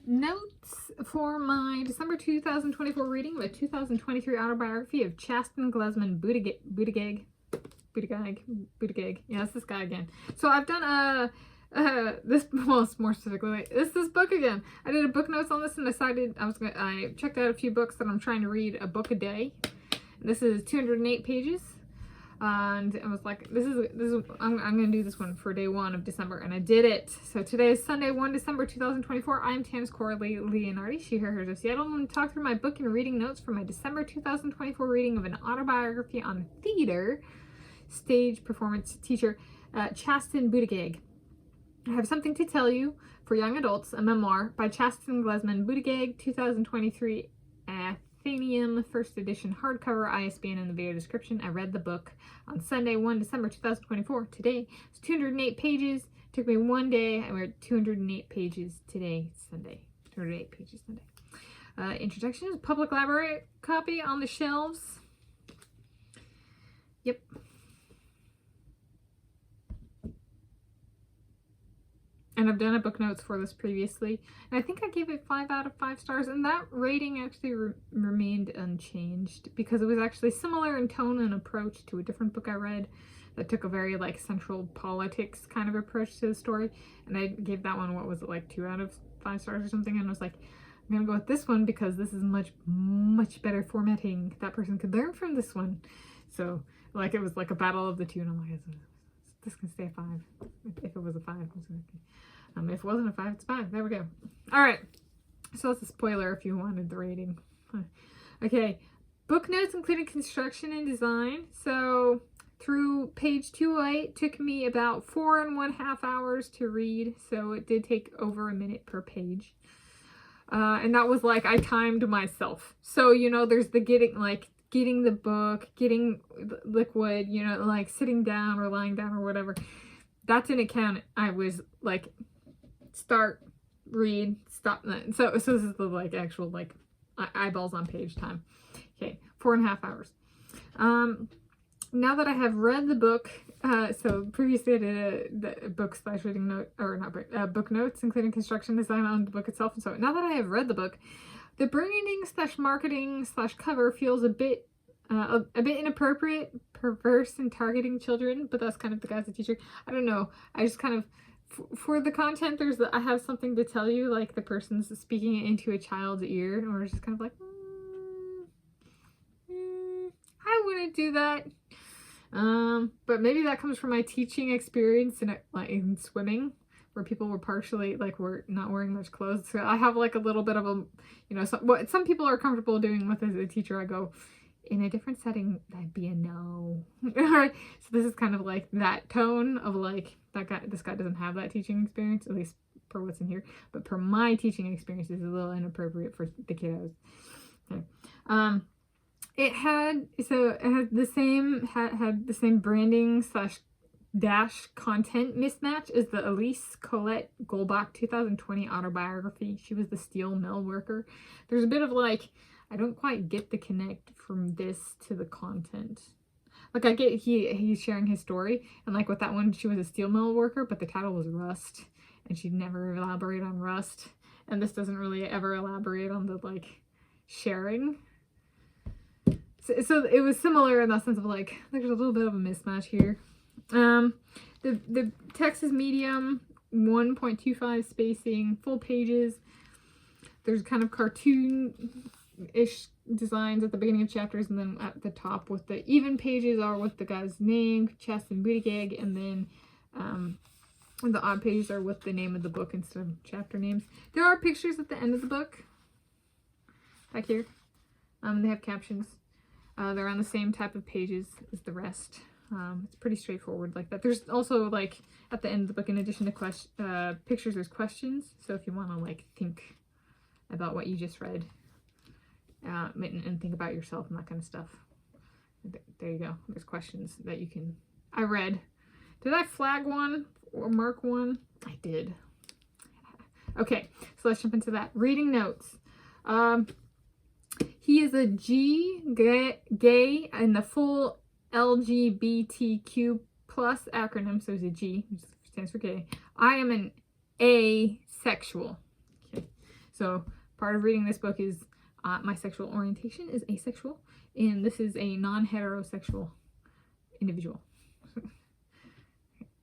Notes for my December 2024 reading of a 2023 autobiography of Chasten Glezman Buttigieg. Yeah, it's this guy again. So I've done more specifically, it's this book again. I did a book notes on this and decided I checked out a few books that I'm trying to read a book a day. This is 208 pages. And I was like, I'm gonna do this one for day 1 of December, and I did it. So today is Sunday, 1 December 2024. I'm Tanis Coralee Leonhardi, she, her, hers of Seattle. I'm going to talk through my book and reading notes for my December 2024 reading of an autobiography on theater stage performance teacher, Chasten Buttigieg. I have something to tell you for young adults, a memoir by Chasten Glezman Buttigieg, 2023 Atheneum First edition, hardcover, ISBN in the video description. I read the book on Sunday, 1 December 2024. Today, it's 208 pages. It took me one day. I read 208 pages today, Sunday. 208 pages Sunday. Introduction is public library copy on the shelves. Yep. And I've done a book notes for this previously, and I think I gave it 5 out of 5 stars, and that rating actually remained unchanged because it was actually similar in tone and approach to a different book I read that took a very like central politics kind of approach to the story, and I gave that one, what was it, like 2 out of 5 stars or something, and I was like, I'm gonna go with this one because this is much better formatting. That person could learn from this one. So like it was like a battle of the two, and I'm like, this can stay a 5. If it was a 5, it was okay. If it wasn't a 5, it's 5. There we go. All right. So that's a spoiler if you wanted the rating. Okay. Book notes included construction and design. So through page 208 took me about 4.5 hours to read. So it did take over a minute per page. And that was like, I timed myself. So, you know, there's the getting the book, getting liquid, you know, like sitting down or lying down or whatever. That didn't count. I was like, start, read, stop. So this is the like actual like eyeballs on page time. Okay, 4.5 hours. Now that I have read the book, so previously I did the book / reading note, or not book notes, including construction design on the book itself. And so now that I have read the book, the branding / marketing / cover feels a bit inappropriate, perverse, and targeting children, but that's kind of the guy's a teacher. I don't know. I just kind of, for the content, I have something to tell you, like the person's speaking it into a child's ear, and we're just kind of like, I wouldn't do that. But maybe that comes from my teaching experience in swimming, where people were partially like were not wearing much clothes. So I have like a little bit of a, you know, what some people are comfortable doing with as a teacher. I go, in a different setting, that'd be a no. Alright, so this is kind of like that tone of like, this guy doesn't have that teaching experience, at least per what's in here, but per my teaching experience, is a little inappropriate for the kiddos. Okay. It had the same branding / dash content mismatch as the Elise Colette Goldbach 2020 autobiography. She was the steel mill worker. There's a bit of like, I don't quite get the connect from this to the content. Like I get he's sharing his story, and like with that one, she was a steel mill worker, but the title was Rust, and she'd never elaborate on Rust. And this doesn't really ever elaborate on the like sharing. So it was similar in that sense of like, there's a little bit of a mismatch here. The text is medium, 1.25 spacing, full pages. There's kind of cartoon-ish designs at the beginning of chapters, and then at the top with the even pages are with the guy's name, Chasten Buttigieg, and then the odd pages are with the name of the book instead of chapter names. There are pictures at the end of the book, back here. They have captions. They're on the same type of pages as the rest. It's pretty straightforward like that. There's also like at the end of the book, in addition to pictures, there's questions. So if you want to like think about what you just read and think about yourself and that kind of stuff, there you go. There's questions that you can. I read. Did I flag one or mark one? I did. Okay, so let's jump into that. Reading notes. He is a gay in the full LGBTQ plus acronym, so it's a G, which stands for gay. I am an asexual. Okay. So part of reading this book is my sexual orientation is asexual, and this is a non-heterosexual individual.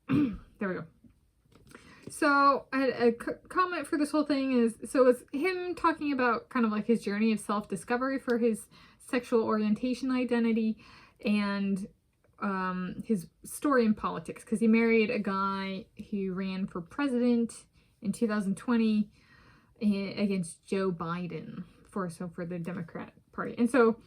There we go. So a comment for this whole thing is, so it's him talking about kind of like his journey of self-discovery for his sexual orientation identity, and his story in politics, because he married a guy who ran for president in 2020 against Joe Biden for the Democratic Party. And so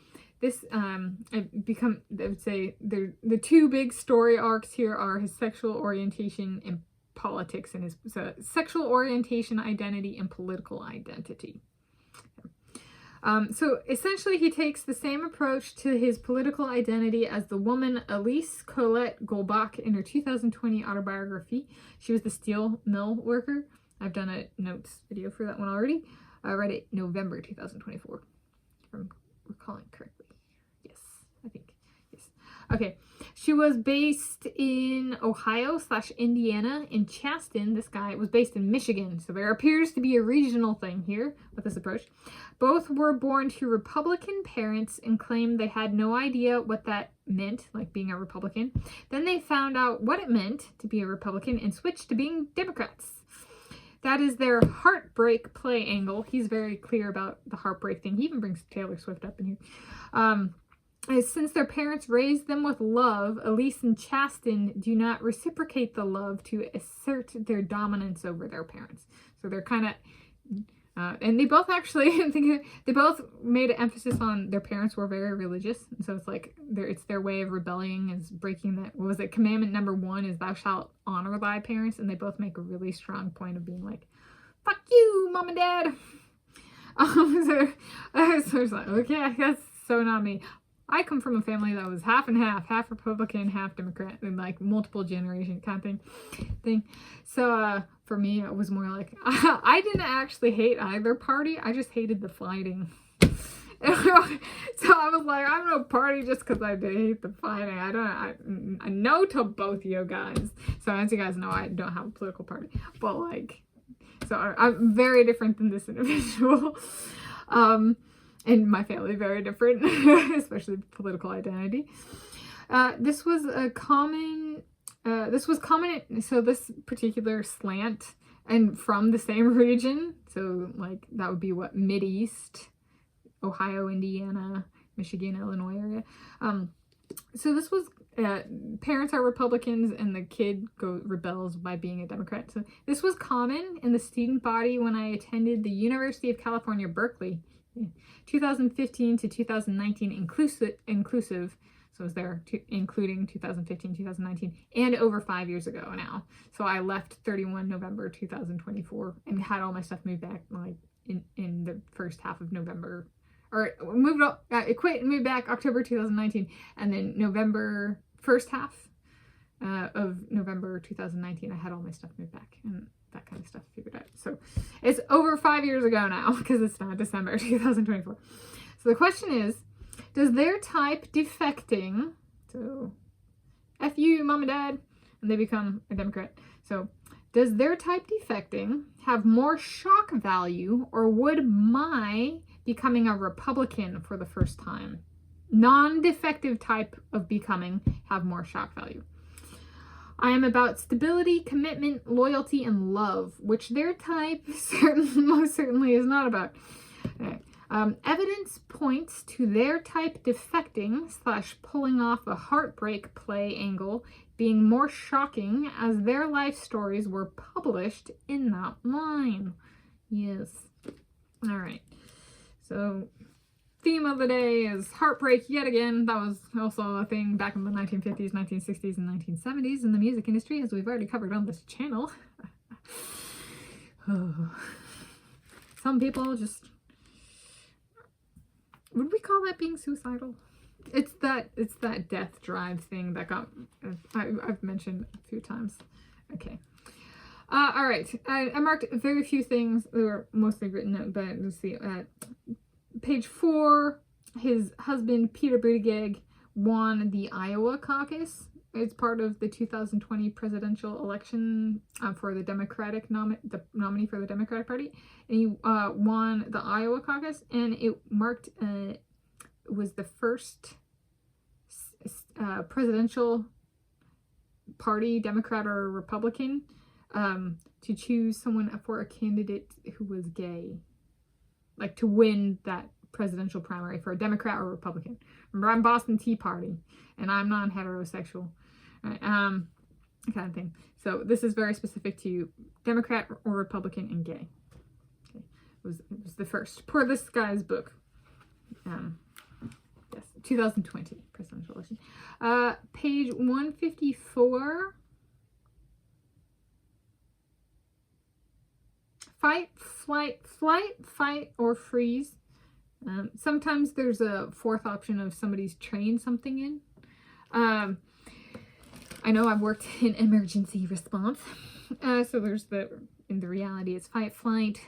this I would say the two big story arcs here are his sexual orientation and politics, and his sexual orientation, identity, and political identity. So essentially he takes the same approach to his political identity as the woman Elise Colette Goldbach in her 2020 autobiography. She was the steel mill worker. I've done a notes video for that one already. I read it November 2024, if I'm recalling correctly. Yes, I think. Yes. Okay. She was based in Ohio/Indiana. In Chasten, this guy was based in Michigan. So there appears to be a regional thing here with this approach. Both were born to Republican parents and claimed they had no idea what that meant, like being a Republican. Then they found out what it meant to be a Republican and switched to being Democrats. That is their heartbreak play angle. He's very clear about the heartbreak thing. He even brings Taylor Swift up in here. Since their parents raised them with love, Elise and Chasten do not reciprocate the love to assert their dominance over their parents. So they're kind of, and they both actually, they both made an emphasis on their parents were very religious. And so it's like, it's their way of rebelling, is breaking that, what was it, commandment number 1 is thou shalt honor thy parents. And they both make a really strong point of being like, fuck you, mom and dad. So it's like, okay, that's so not me. I come from a family that was half and half Republican, half Democrat, and like multiple generation kind of thing. So for me, it was more like, I didn't actually hate either party. I just hated the fighting. So I was like, I'm no party just because I hate the fighting. I know to both you guys. So as you guys know, I don't have a political party, but like, so I'm very different than this individual. And my family very different, especially political identity. This was common, so this particular slant, and from the same region, so like that would be what, Mideast, Ohio, Indiana, Michigan, Illinois area. So this was, parents are Republicans and the kid rebels by being a Democrat. So this was common in the student body when I attended the University of California, Berkeley, 2015 to 2019 inclusive, so it was there including 2015, 2019, and over 5 years ago now. So I left 31 November 2024 and had all my stuff moved back like in the first half of November, or quit and moved back October 2019, and then November first half of November 2019 I had all my stuff moved back and that kind of stuff figured out. So it's over 5 years ago now, because it's not December 2024. So the question is, does their type defecting, so F you, mom and dad, and they become a Democrat. So does their type defecting have more shock value, or would my becoming a Republican for the first time, non-defective type of becoming, have more shock value? I am about stability, commitment, loyalty, and love, which their type most certainly is not about. Okay. Evidence points to their type defecting / pulling off a heartbreak play angle being more shocking as their life stories were published in that line. Yes. All right. So theme of the day is heartbreak yet again. That was also a thing back in the 1950s, 1960s, and 1970s in the music industry, as we've already covered on this channel. Some people just, would we call that being suicidal? It's that death drive thing that I've mentioned a few times. Okay. All right. I marked very few things. They were mostly written out, but let's see. Page 4, his husband, Peter Buttigieg, won the Iowa caucus it's part of the 2020 presidential election for the the nominee for the Democratic Party. And he won the Iowa caucus, and it marked, it was the first presidential party, Democrat or Republican, to choose someone for a candidate who was gay. Like, to win that presidential primary for a Democrat or Republican. Remember, I'm Boston Tea Party, and I'm non-heterosexual, right? Kind of thing. So this is very specific to Democrat or Republican and gay. Okay. It was the first per this guy's book. Yes, 2020 presidential election. Page 154. Fight, fight, or freeze. Sometimes there's a fourth option of somebody's trained something in. I know I've worked in emergency response. So there's in the reality it's fight, flight,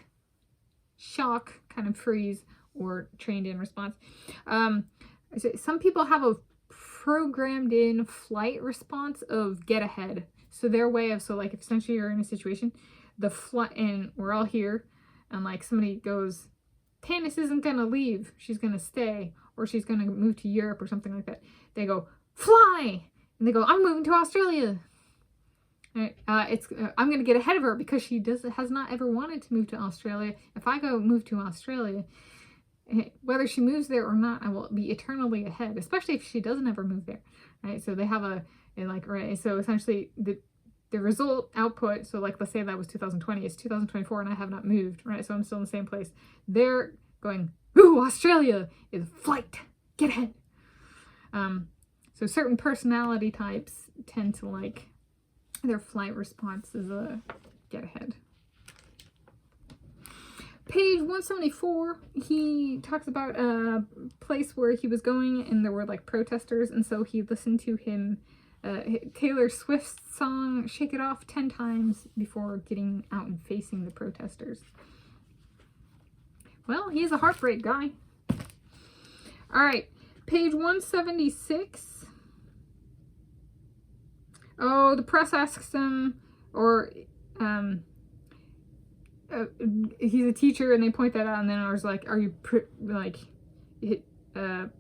shock, kind of freeze, or trained in response. So some people have a programmed in flight response of get ahead. So their way of, so like if essentially you're in a situation, and we're all here, and like somebody goes, Tanis isn't gonna leave, she's gonna stay, or she's gonna move to Europe or something like that. They go, fly! And they go, I'm moving to Australia. Right? I'm gonna get ahead of her because she has not ever wanted to move to Australia. If I go move to Australia, whether she moves there or not, I will be eternally ahead, especially if she doesn't ever move there. Right? So they have right, so essentially the result output, so like let's say that was 2020, it's 2024 and I have not moved, right? So I'm still in the same place. They're going, ooh, Australia is flight, get ahead. So certain personality types tend to like, their flight response is a get ahead. Page 174, he talks about a place where he was going and there were like protesters, and so he listened to Taylor Swift's song Shake It Off 10 times before getting out and facing the protesters. Well, he's a heartbreak guy. Alright, page 176. Oh, the press asks him, or he's a teacher and they point that out, and then I was like, are you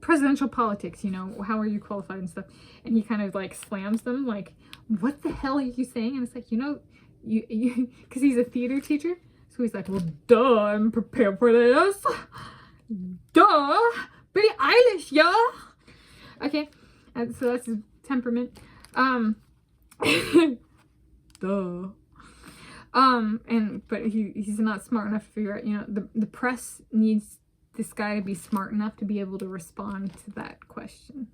presidential politics, you know, how are you qualified and stuff? And he kind of like slams them, like, what the hell are you saying? And it's like, you know, you because he's a theater teacher, so he's like, well, duh, I'm prepared for this. Duh, Billie Eilish, yeah. Okay, and so that's his temperament. Duh. But he's not smart enough to figure out, you know, the press needs this guy to be smart enough to be able to respond to that question.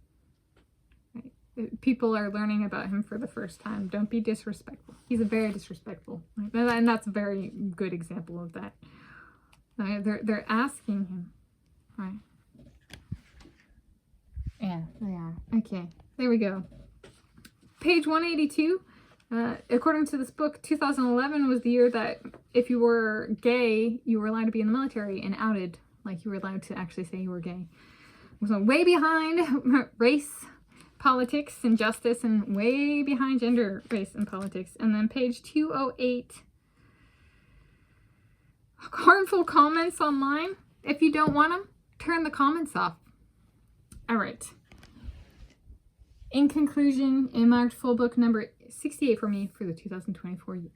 Right? People are learning about him for the first time. Don't be disrespectful. He's a very disrespectful, right? And that's a very good example of that. Right? They're asking him, right? Yeah, they are. Okay, there we go. Page 182. According to this book, 2011 was the year that if you were gay, you were allowed to be in the military and outed. Like, you were allowed to actually say you were gay. So way behind race, politics, and justice, and way behind gender, race, and politics. And then page 208. Harmful comments online. If you don't want them, turn the comments off. All right. In conclusion, it marked full book number 68 for me for the 2024 year.